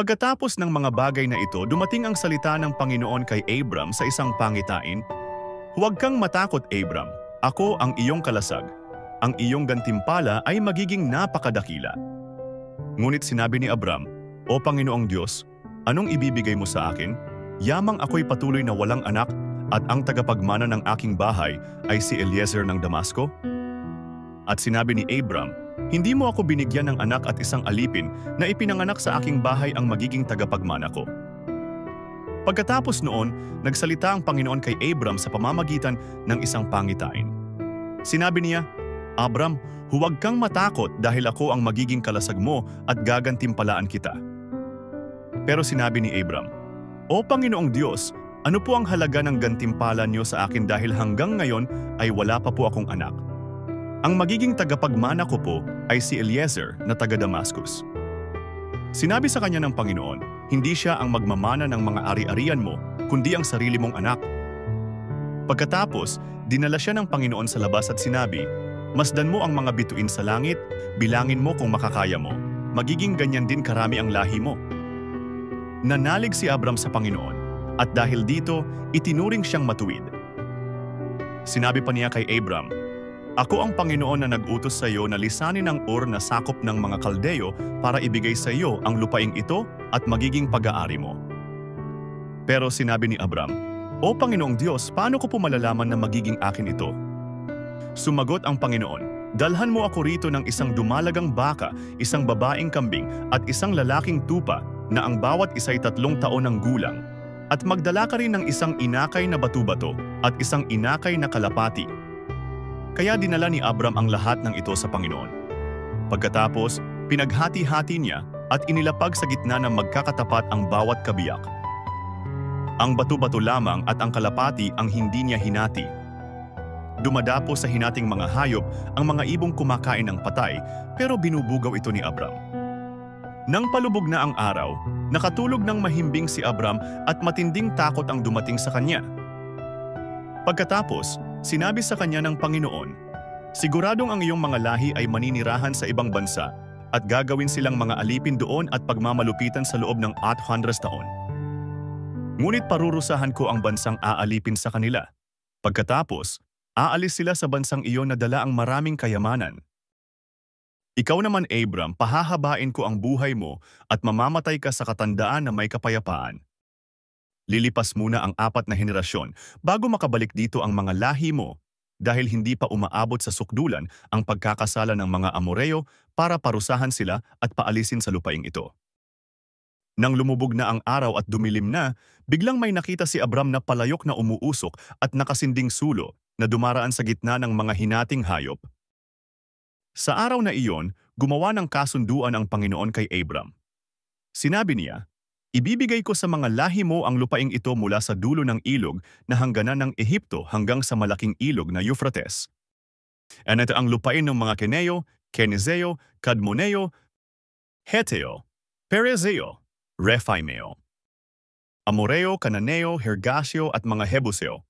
Pagkatapos ng mga bagay na ito, dumating ang salita ng Panginoon kay Abram sa isang pangitain. Huwag kang matakot, Abram. Ako ang iyong kalasag. Ang iyong gantimpala ay magiging napakadakila. Ngunit sinabi ni Abram, O Panginoong Diyos, anong ibibigay mo sa akin? Yamang ako'y patuloy na walang anak at ang tagapagmana ng aking bahay ay si Eliezer ng Damasco? At sinabi ni Abram, Hindi mo ako binigyan ng anak at isang alipin na ipinanganak sa aking bahay ang magiging tagapagmana ko. Pagkatapos noon, nagsalita ang Panginoon kay Abram sa pamamagitan ng isang pangitain. Sinabi niya, Abram, huwag kang matakot dahil ako ang magiging kalasag mo at gagantimpalaan kita. Pero sinabi ni Abram, O Panginoong Diyos, ano po ang halaga ng gantimpala niyo sa akin dahil hanggang ngayon ay wala pa po akong anak? Ang magiging tagapagmana ko po ay si Eliezer na taga Damascus. Sinabi sa kanya ng Panginoon, hindi siya ang magmamana ng mga ari-arian mo, kundi ang sarili mong anak. Pagkatapos, dinala siya ng Panginoon sa labas at sinabi, Masdan mo ang mga bituin sa langit, bilangin mo kung makakaya mo. Magiging ganyan din karami ang lahi mo. Nanalig si Abram sa Panginoon, at dahil dito, itinuring siyang matuwid. Sinabi pa niya kay Abram, Ako ang Panginoon na nag-utos sa iyo na lisanin ang Ur na sakop ng mga Kaldeo para ibigay sa iyo ang lupaing ito at magiging pag-aari mo. Pero sinabi ni Abram, O Panginoong Diyos, paano ko po malalaman na magiging akin ito? Sumagot ang Panginoon, Dalhan mo ako rito ng isang dumalagang baka, isang babaeng kambing at isang lalaking tupa na ang bawat isa'y 3 taon ng gulang. At magdala ka rin ng isang inakay na batu-bato at isang inakay na kalapati. Kaya dinala ni Abram ang lahat ng ito sa Panginoon. Pagkatapos, pinaghati-hati niya at inilapag sa gitna ng magkakatapat ang bawat kabiyak. Ang batu-bato lamang at ang kalapati ang hindi niya hinati. Dumadapo sa hinating mga hayop ang mga ibong kumakain ng patay, pero binubugaw ito ni Abram. Nang palubog na ang araw, nakatulog ng mahimbing si Abram at matinding takot ang dumating sa kanya. Pagkatapos, sinabi sa kanya ng Panginoon, Siguradong ang iyong mga lahi ay maninirahan sa ibang bansa at gagawin silang mga alipin doon at pagmamalupitan sa loob ng 800 taon. Ngunit parurusahan ko ang bansang aalipin sa kanila. Pagkatapos, aalis sila sa bansang iyon na dala ang maraming kayamanan. Ikaw naman, Abram, pahahabain ko ang buhay mo at mamamatay ka sa katandaan na may kapayapaan. Lilipas muna ang 4 na henerasyon bago makabalik dito ang mga lahi mo dahil hindi pa umaabot sa sukdulan ang pagkakasala ng mga Amoreo para parusahan sila at paalisin sa lupaing ito. Nang lumubog na ang araw at dumilim na, biglang may nakita si Abram na palayok na umuusok at nakasinding sulo na dumaraan sa gitna ng mga hinating hayop. Sa araw na iyon, gumawa ng kasunduan ang Panginoon kay Abram. Sinabi niya, Ibibigay ko sa mga lahi mo ang lupaing ito mula sa dulo ng ilog na hangganan ng Ehipto hanggang sa malaking ilog na Euphrates. At ito ang lupain ng mga Keneo, Kenizeo, Kadmoneo, Heteo, Perezeo, Rephaimeo, Amoreo, Cananeo, Hergasio at mga Hebuseo.